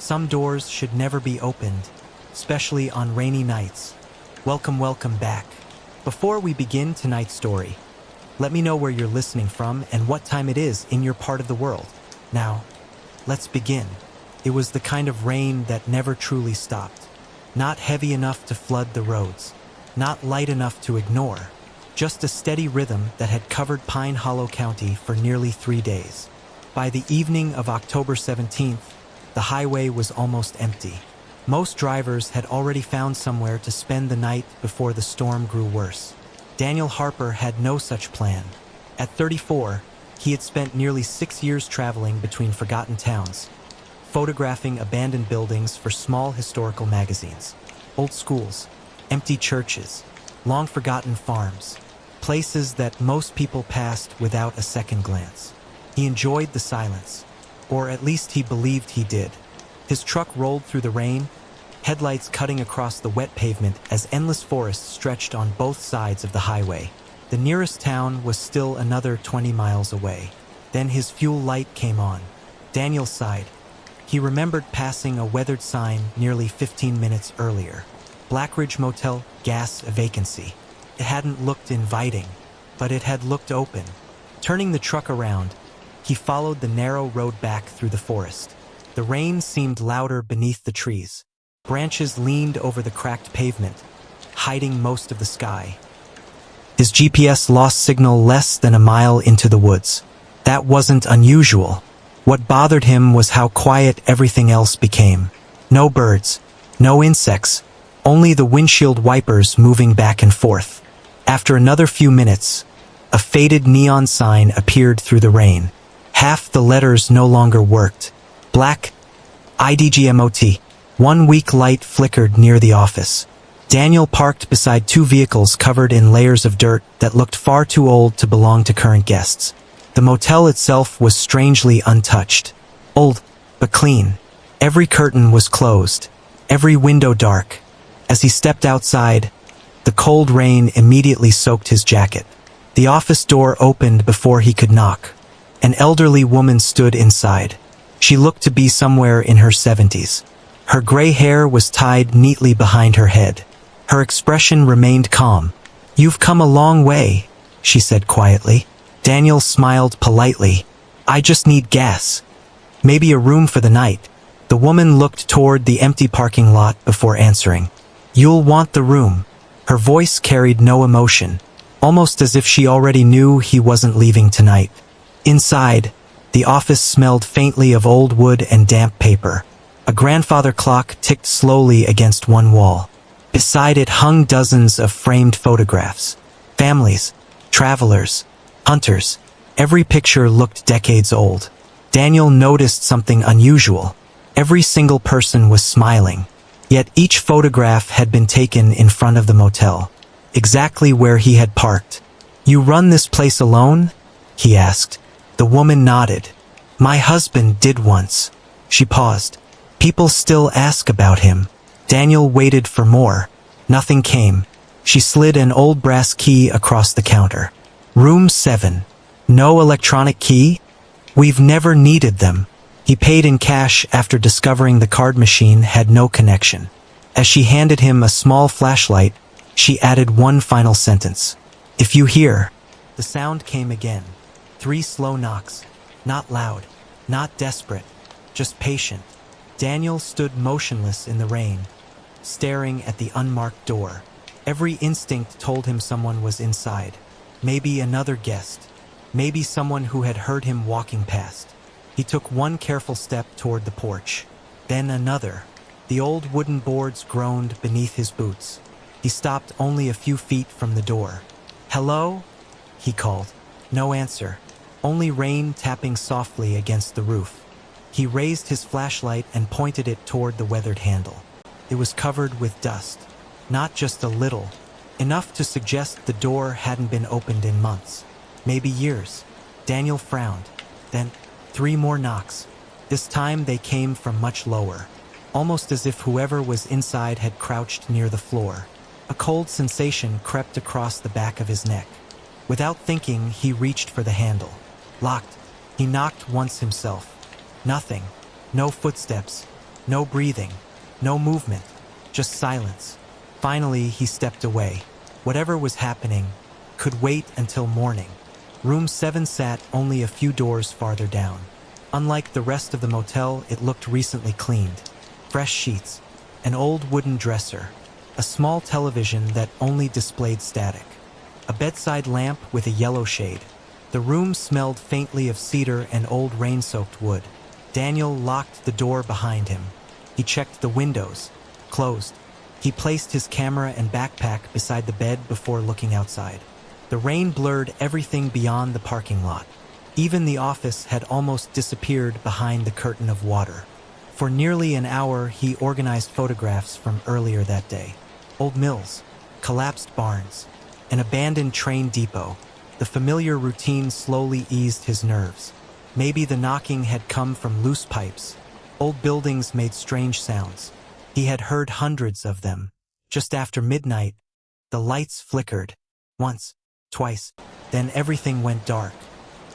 Some doors should never be opened, especially on rainy nights. Welcome back. Before we begin tonight's story, let me know where you're listening from and what time it is in your part of the world. Now, let's begin. It was the kind of rain that never truly stopped. Not heavy enough to flood the roads, not light enough to ignore, just a steady rhythm that had covered Pine Hollow County for nearly 3 days. By the evening of October 17th, the highway was almost empty. Most drivers had already found somewhere to spend the night before the storm grew worse. Daniel Harper had no such plan. At 34, he had spent nearly 6 years traveling between forgotten towns, photographing abandoned buildings for small historical magazines, old schools, empty churches, long-forgotten farms, places that most people passed without a second glance. He enjoyed the silence, or at least he believed he did. His truck rolled through the rain, headlights cutting across the wet pavement as endless forests stretched on both sides of the highway. The nearest town was still another 20 miles away. Then his fuel light came on. Daniel sighed. He remembered passing a weathered sign nearly 15 minutes earlier. Blackridge Motel, gas vacancy. It hadn't looked inviting, but it had looked open. Turning the truck around, he followed the narrow road back through the forest. The rain seemed louder beneath the trees. Branches leaned over the cracked pavement, hiding most of the sky. His GPS lost signal less than a mile into the woods. That wasn't unusual. What bothered him was how quiet everything else became. No birds, no insects, only the windshield wipers moving back and forth. After another few minutes, a faded neon sign appeared through the rain. Half the letters no longer worked. Black, IDGMOT. One weak light flickered near the office. Daniel parked beside 2 vehicles covered in layers of dirt that looked far too old to belong to current guests. The motel itself was strangely untouched. Old, but clean. Every curtain was closed, every window dark. As he stepped outside, the cold rain immediately soaked his jacket. The office door opened before he could knock. An elderly woman stood inside. She looked to be somewhere in her 70s. Her gray hair was tied neatly behind her head. Her expression remained calm. "You've come a long way," she said quietly. Daniel smiled politely. "I just need gas. Maybe a room for the night." The woman looked toward the empty parking lot before answering. "You'll want the room." Her voice carried no emotion, almost as if she already knew he wasn't leaving tonight. Inside, the office smelled faintly of old wood and damp paper. A grandfather clock ticked slowly against one wall. Beside it hung dozens of framed photographs. Families, travelers, hunters. Every picture looked decades old. Daniel noticed something unusual. Every single person was smiling. Yet each photograph had been taken in front of the motel, exactly where he had parked. "You run this place alone?" he asked. The woman nodded. "My husband did once." She paused. "People still ask about him." Daniel waited for more. Nothing came. She slid an old brass key across the counter. "Room 7. No electronic key? We've never needed them." He paid in cash after discovering the card machine had no connection. As she handed him a small flashlight, she added one final sentence. "If you hear." The sound came again. 3 slow knocks. Not loud, not desperate, just patient. Daniel stood motionless in the rain, staring at the unmarked door. Every instinct told him someone was inside. Maybe another guest. Maybe someone who had heard him walking past. He took one careful step toward the porch. Then another. The old wooden boards groaned beneath his boots. He stopped only a few feet from the door. "Hello?" he called. No answer. Only rain tapping softly against the roof. He raised his flashlight and pointed it toward the weathered handle. It was covered with dust. Not just a little. Enough to suggest the door hadn't been opened in months. Maybe years. Daniel frowned. Then 3 more knocks. This time they came from much lower. Almost as if whoever was inside had crouched near the floor. A cold sensation crept across the back of his neck. Without thinking, he reached for the handle. Locked. He knocked once himself. Nothing. No footsteps. No breathing, no movement, just silence. Finally, he stepped away. Whatever was happening could wait until morning. Room 7 sat only a few doors farther down. Unlike the rest of the motel, it looked recently cleaned. Fresh sheets, an old wooden dresser, a small television that only displayed static, a bedside lamp with a yellow shade. The room smelled faintly of cedar and old rain-soaked wood. Daniel locked the door behind him. He checked the windows, closed. He placed his camera and backpack beside the bed before looking outside. The rain blurred everything beyond the parking lot. Even the office had almost disappeared behind the curtain of water. For nearly an hour, he organized photographs from earlier that day. Old mills, collapsed barns, an abandoned train depot. The familiar routine slowly eased his nerves. Maybe the knocking had come from loose pipes. Old buildings made strange sounds. He had heard hundreds of them. Just after midnight, the lights flickered. Once, twice, then everything went dark.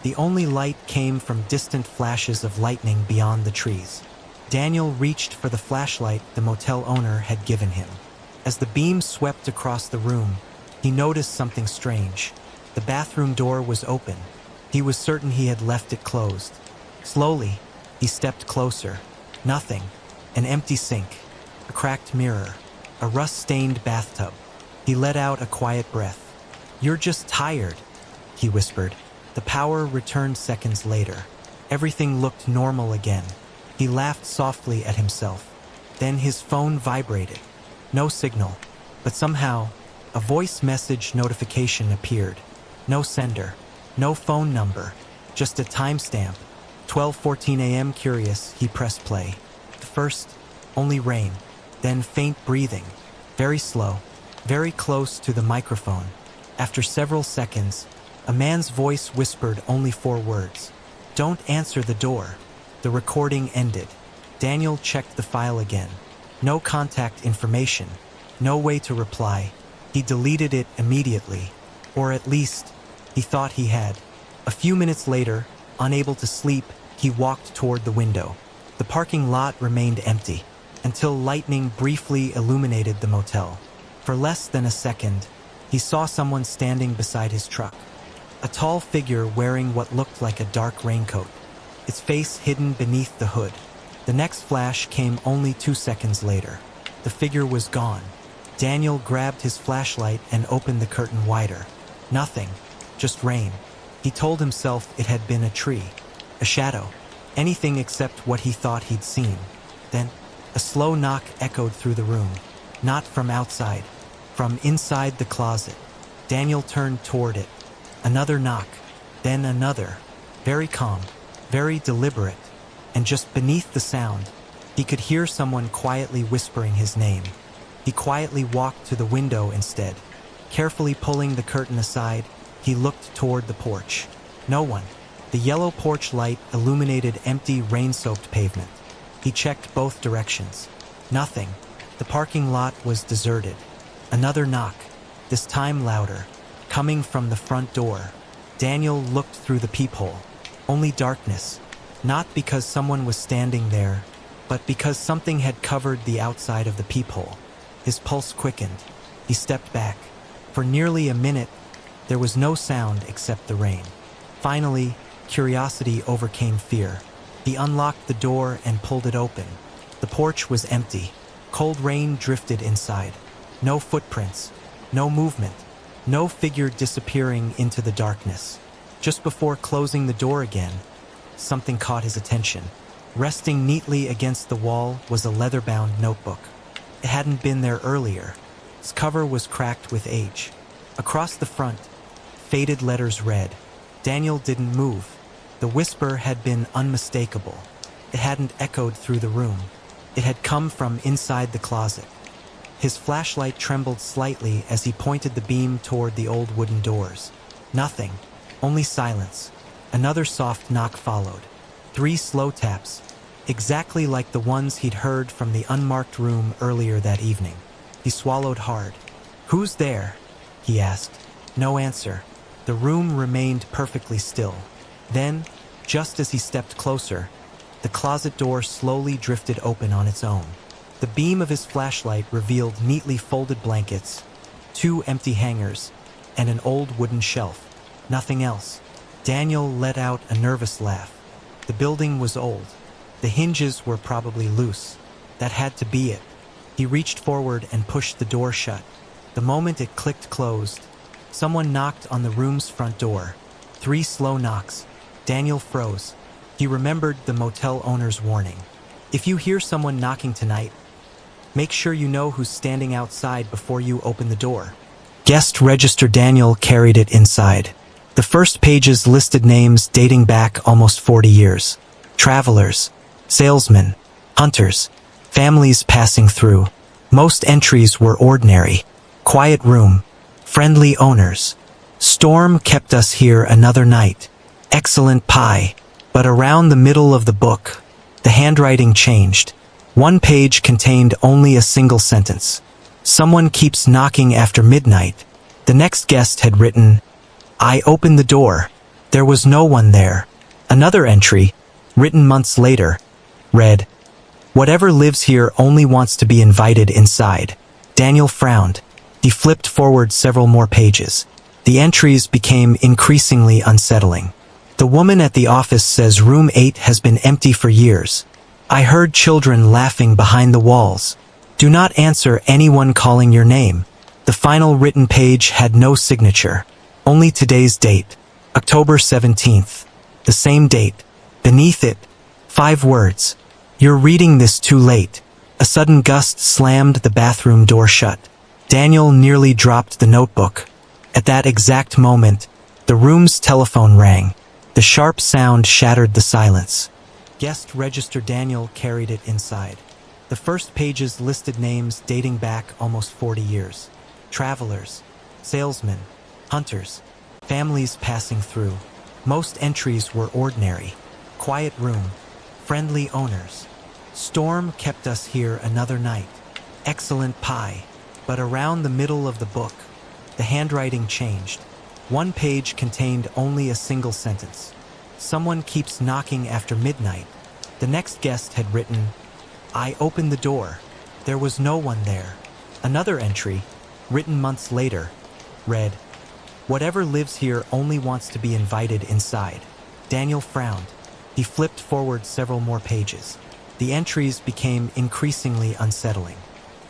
The only light came from distant flashes of lightning beyond the trees. Daniel reached for the flashlight the motel owner had given him. As the beam swept across the room, he noticed something strange. The bathroom door was open. He was certain he had left it closed. Slowly, he stepped closer. Nothing. An empty sink, a cracked mirror, a rust-stained bathtub. He let out a quiet breath. "You're just tired," he whispered. The power returned seconds later. Everything looked normal again. He laughed softly at himself. Then his phone vibrated. No signal, but somehow, a voice message notification appeared. No sender, no phone number, just a timestamp. 12:14 a.m. Curious, he pressed play. At first, only rain, then faint breathing. Very slow, very close to the microphone. After several seconds, a man's voice whispered only 4 words. "Don't answer the door." The recording ended. Daniel checked the file again. No contact information, no way to reply. He deleted it immediately, or at least, he thought he had. A few minutes later, unable to sleep, he walked toward the window. The parking lot remained empty, until lightning briefly illuminated the motel. For less than a second, he saw someone standing beside his truck. A tall figure wearing what looked like a dark raincoat, its face hidden beneath the hood. The next flash came only 2 seconds later. The figure was gone. Daniel grabbed his flashlight and opened the curtain wider. Nothing, just rain. He told himself it had been a tree, a shadow, anything except what he thought he'd seen. Then, a slow knock echoed through the room. Not from outside, from inside the closet. Daniel turned toward it. Another knock, then another. Very calm, very deliberate. And just beneath the sound, he could hear someone quietly whispering his name. He quietly walked to the window instead. Carefully pulling the curtain aside, he looked toward the porch. No one. The yellow porch light illuminated empty, rain-soaked pavement. He checked both directions. Nothing. The parking lot was deserted. Another knock, this time louder, coming from the front door. Daniel looked through the peephole. Only darkness. Not because someone was standing there, but because something had covered the outside of the peephole. His pulse quickened. He stepped back. For nearly a minute, there was no sound except the rain. Finally, curiosity overcame fear. He unlocked the door and pulled it open. The porch was empty. Cold rain drifted inside. No footprints, no movement, no figure disappearing into the darkness. Just before closing the door again, something caught his attention. Resting neatly against the wall was a leather-bound notebook. It hadn't been there earlier. Its cover was cracked with age. Across the front, faded letters read. Daniel didn't move. The whisper had been unmistakable. It hadn't echoed through the room. It had come from inside the closet. His flashlight trembled slightly as he pointed the beam toward the old wooden doors. Nothing, only silence. Another soft knock followed. 3 slow taps, exactly like the ones he'd heard from the unmarked room earlier that evening. He swallowed hard. "Who's there?" he asked. No answer. The room remained perfectly still. Then, just as he stepped closer, The closet door slowly drifted open on its own. The beam of his flashlight revealed neatly folded blankets, 2 empty hangers, and an old wooden shelf. Nothing else. Daniel let out a nervous laugh. The building was old. The hinges were probably loose. That had to be it. He reached forward and pushed the door shut. The moment it clicked closed, someone knocked on the room's front door. 3 slow knocks. Daniel froze. He remembered the motel owner's warning. If you hear someone knocking tonight, make sure you know who's standing outside before you open the door. Guest register. Daniel carried it inside. The first pages listed names dating back almost 40 years. Travelers, salesmen, hunters, families passing through. Most entries were ordinary. Quiet room, friendly owners. Storm kept us here another night. Excellent pie. But around the middle of the book, the handwriting changed. One page contained only a single sentence. Someone keeps knocking after midnight. The next guest had written, I opened the door. There was no one there. Another entry, written months later, read, Whatever lives here only wants to be invited inside. Daniel frowned. He flipped forward several more pages. The entries became increasingly unsettling. The woman at the office says room 8 has been empty for years. I heard children laughing behind the walls. Do not answer anyone calling your name. The final written page had no signature. Only today's date, October 17th. The same date. Beneath it, 5 words. You're reading this too late. A sudden gust slammed the bathroom door shut. Daniel nearly dropped the notebook. At that exact moment, the room's telephone rang. The sharp sound shattered the silence. Guest register. Daniel carried it inside. The first pages listed names dating back almost 40 years. Travelers, salesmen, hunters, families passing through. Most entries were ordinary. Quiet room, friendly owners. Storm kept us here another night. Excellent pie. But around the middle of the book, the handwriting changed. One page contained only a single sentence. Someone keeps knocking after midnight. The next guest had written, I opened the door. There was no one there. Another entry, written months later, read, Whatever lives here only wants to be invited inside. Daniel frowned. He flipped forward several more pages. The entries became increasingly unsettling.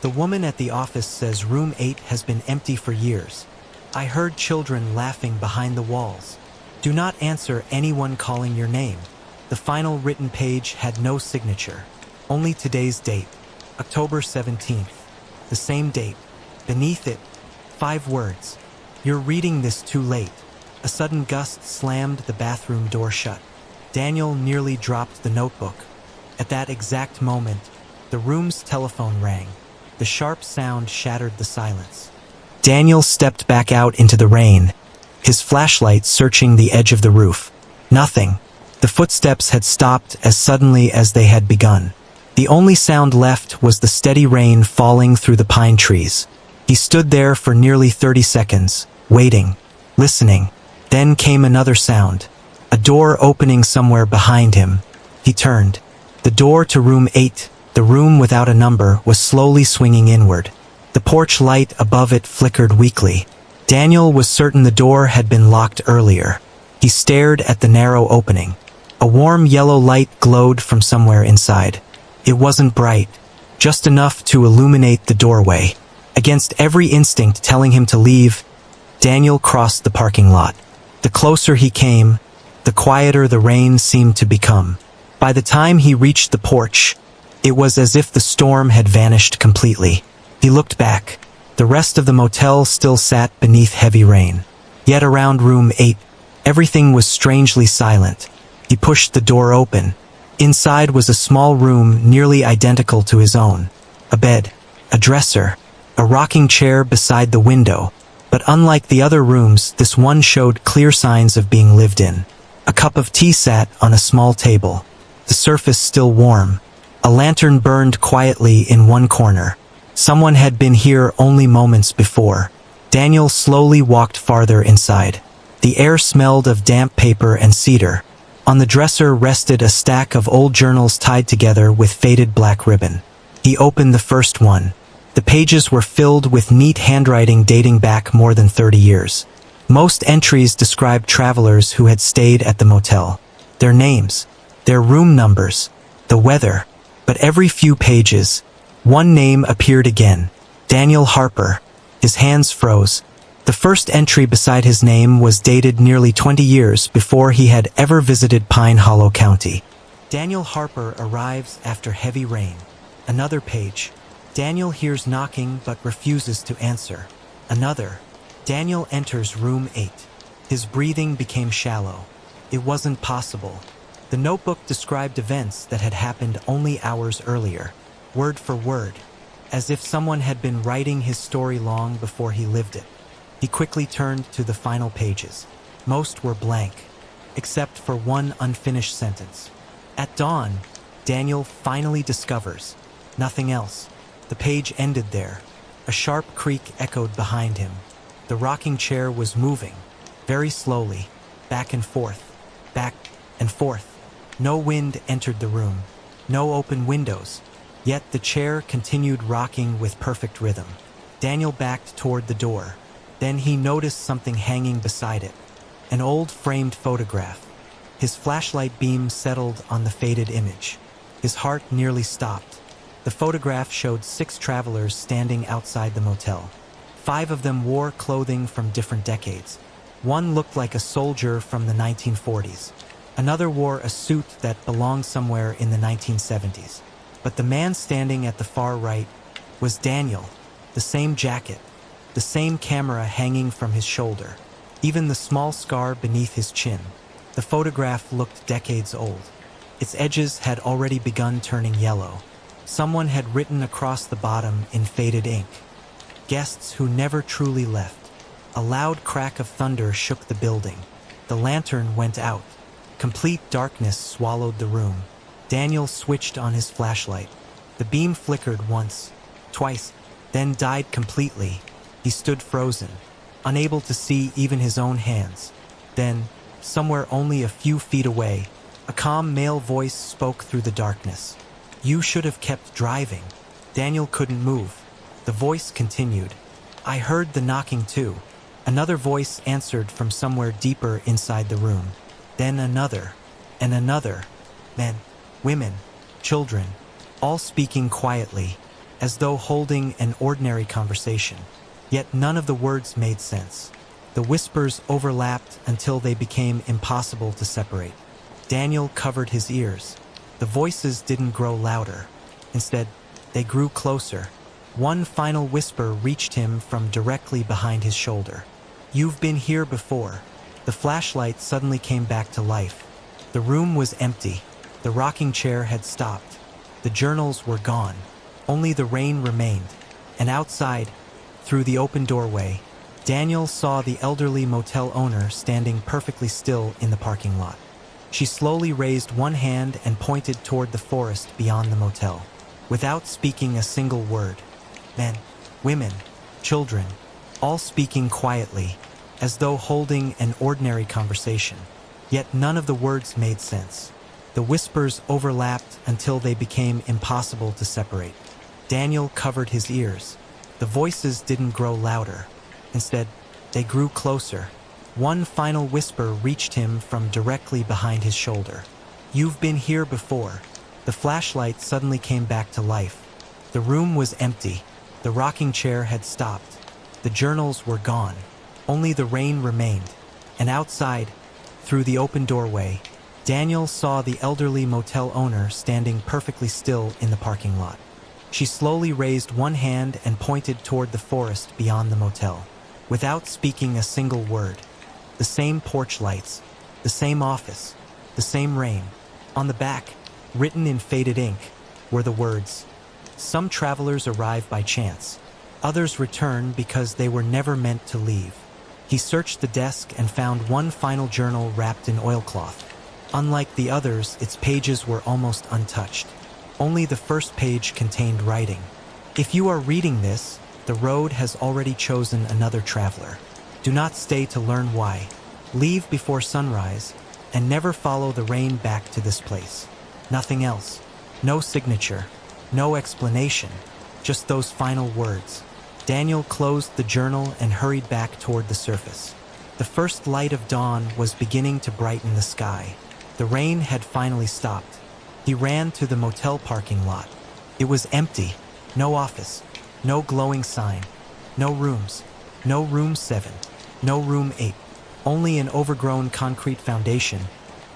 The woman at the office says room 8 has been empty for years. I heard children laughing behind the walls. Do not answer anyone calling your name. The final written page had no signature. Only today's date, October 17th. The same date. Beneath it, 5 words. You're reading this too late. A sudden gust slammed the bathroom door shut. Daniel nearly dropped the notebook. At that exact moment, the room's telephone rang. The sharp sound shattered the silence. Daniel stepped back out into the rain, his flashlight searching the edge of the roof. Nothing. The footsteps had stopped as suddenly as they had begun. The only sound left was the steady rain falling through the pine trees. He stood there for nearly 30 seconds, waiting, listening. Then came another sound. A door opening somewhere behind him. He turned. The door to room 8, the room without a number, was slowly swinging inward. The porch light above it flickered weakly. Daniel was certain the door had been locked earlier. He stared at the narrow opening. A warm yellow light glowed from somewhere inside. It wasn't bright, just enough to illuminate the doorway. Against every instinct telling him to leave, Daniel crossed the parking lot. The closer he came, the quieter the rain seemed to become. By the time he reached the porch, it was as if the storm had vanished completely. He looked back. The rest of the motel still sat beneath heavy rain. Yet around room 8, everything was strangely silent. He pushed the door open. Inside was a small room nearly identical to his own. A bed, a dresser, a rocking chair beside the window. But unlike the other rooms, this one showed clear signs of being lived in. A cup of tea sat on a small table, the surface still warm. A lantern burned quietly in one corner. Someone had been here only moments before. Daniel slowly walked farther inside. The air smelled of damp paper and cedar. On the dresser rested a stack of old journals tied together with faded black ribbon. He opened the first one. The pages were filled with neat handwriting dating back more than 30 years. Most entries described travelers who had stayed at the motel. Their names, their room numbers, the weather. But every few pages, one name appeared again. Daniel Harper. His hands froze. The first entry beside his name was dated nearly 20 years before he had ever visited Pine Hollow County. Daniel Harper arrives after heavy rain. Another page. Daniel hears knocking but refuses to answer. Another. Daniel enters room 8. His breathing became shallow. It wasn't possible. The notebook described events that had happened only hours earlier, word for word, as if someone had been writing his story long before he lived it. He quickly turned to the final pages. Most were blank, except for one unfinished sentence. At dawn, Daniel finally discovers nothing else. The page ended there. A sharp creak echoed behind him. The rocking chair was moving, very slowly, back and forth, back and forth. No wind entered the room, no open windows, yet the chair continued rocking with perfect rhythm. Daniel backed toward the door. Then he noticed something hanging beside it, an old framed photograph. His flashlight beam settled on the faded image. His heart nearly stopped. The photograph showed 6 travelers standing outside the motel. 5 of them wore clothing from different decades. One looked like a soldier from the 1940s. Another wore a suit that belonged somewhere in the 1970s. But the man standing at the far right was Daniel. The same jacket, the same camera hanging from his shoulder, even the small scar beneath his chin. The photograph looked decades old. Its edges had already begun turning yellow. Someone had written across the bottom in faded ink, "Guests who never truly left." A loud crack of thunder shook the building. The lantern went out. Complete darkness swallowed the room. Daniel switched on his flashlight. The beam flickered once, twice, then died completely. He stood frozen, unable to see even his own hands. Then, somewhere only a few feet away, a calm male voice spoke through the darkness. "You should have kept driving." Daniel couldn't move. The voice continued. "I heard the knocking too." Another voice answered from somewhere deeper inside the room. Then another, and another. Men, women, children, all speaking quietly, as though holding an ordinary conversation. Yet none of the words made sense. The whispers overlapped until they became impossible to separate. Daniel covered his ears. The voices didn't grow louder. Instead, they grew closer. One final whisper reached him from directly behind his shoulder. "You've been here before." The flashlight suddenly came back to life. The room was empty. The rocking chair had stopped. The journals were gone. Only the rain remained. And outside, through the open doorway, Daniel saw the elderly motel owner standing perfectly still in the parking lot. She slowly raised one hand and pointed toward the forest beyond the motel. Without speaking a single word, men, women, children, all speaking quietly, as though holding an ordinary conversation. Yet none of the words made sense. The whispers overlapped until they became impossible to separate. Daniel covered his ears. The voices didn't grow louder. Instead, they grew closer. One final whisper reached him from directly behind his shoulder. "You've been here before." The flashlight suddenly came back to life. The room was empty. The rocking chair had stopped. The journals were gone. Only the rain remained. And outside, through the open doorway, Daniel saw the elderly motel owner standing perfectly still in the parking lot. She slowly raised one hand and pointed toward the forest beyond the motel. Without speaking a single word, the same porch lights, the same office, the same rain. On the back, written in faded ink, were the words, "Some travelers arrive by chance. Others return because they were never meant to leave." He searched the desk and found one final journal wrapped in oilcloth. Unlike the others, its pages were almost untouched. Only the first page contained writing. "If you are reading this, the road has already chosen another traveler. Do not stay to learn why. Leave before sunrise, and never follow the rain back to this place. Nothing else. No signature. No explanation. Just those final words. Daniel closed the journal and hurried back toward the surface. The first light of dawn was beginning to brighten the sky. The rain had finally stopped. He ran to the motel parking lot. It was empty. No office. No glowing sign. No rooms. No room 7. No room 8. Only an overgrown concrete foundation,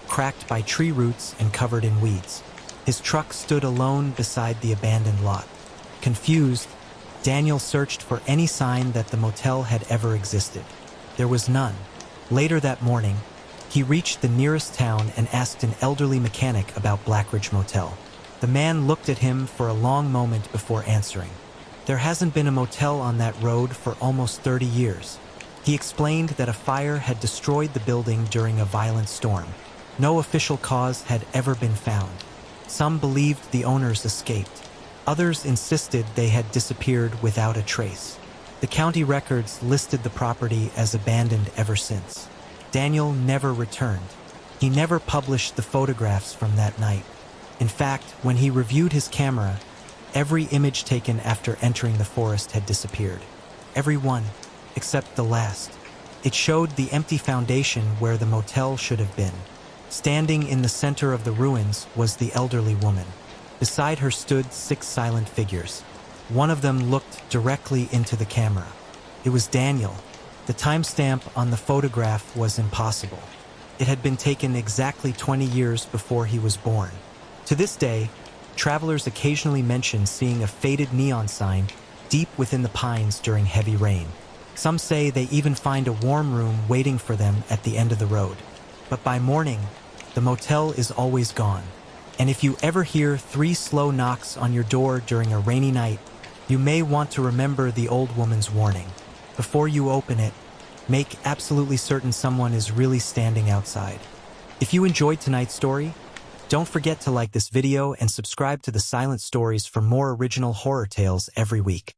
cracked by tree roots and covered in weeds. His truck stood alone beside the abandoned lot. Confused, Daniel searched for any sign that the motel had ever existed. There was none. Later that morning, he reached the nearest town and asked an elderly mechanic about Blackridge Motel. The man looked at him for a long moment before answering. There hasn't been a motel on that road for almost 30 years. He explained that a fire had destroyed the building during a violent storm. No official cause had ever been found. Some believed the owners escaped. Others insisted they had disappeared without a trace. The county records listed the property as abandoned ever since. Daniel never returned. He never published the photographs from that night. In fact, when he reviewed his camera, every image taken after entering the forest had disappeared. Every one, except the last. It showed the empty foundation where the motel should have been. Standing in the center of the ruins was the elderly woman. Beside her stood 6 silent figures. One of them looked directly into the camera. It was Daniel. The timestamp on the photograph was impossible. It had been taken exactly 20 years before he was born. To this day, travelers occasionally mention seeing a faded neon sign deep within the pines during heavy rain. Some say they even find a warm room waiting for them at the end of the road. But by morning, the motel is always gone. And if you ever hear 3 slow knocks on your door during a rainy night, you may want to remember the old woman's warning. Before you open it, make absolutely certain someone is really standing outside. If you enjoyed tonight's story, don't forget to like this video and subscribe to the Silent Stories for more original horror tales every week.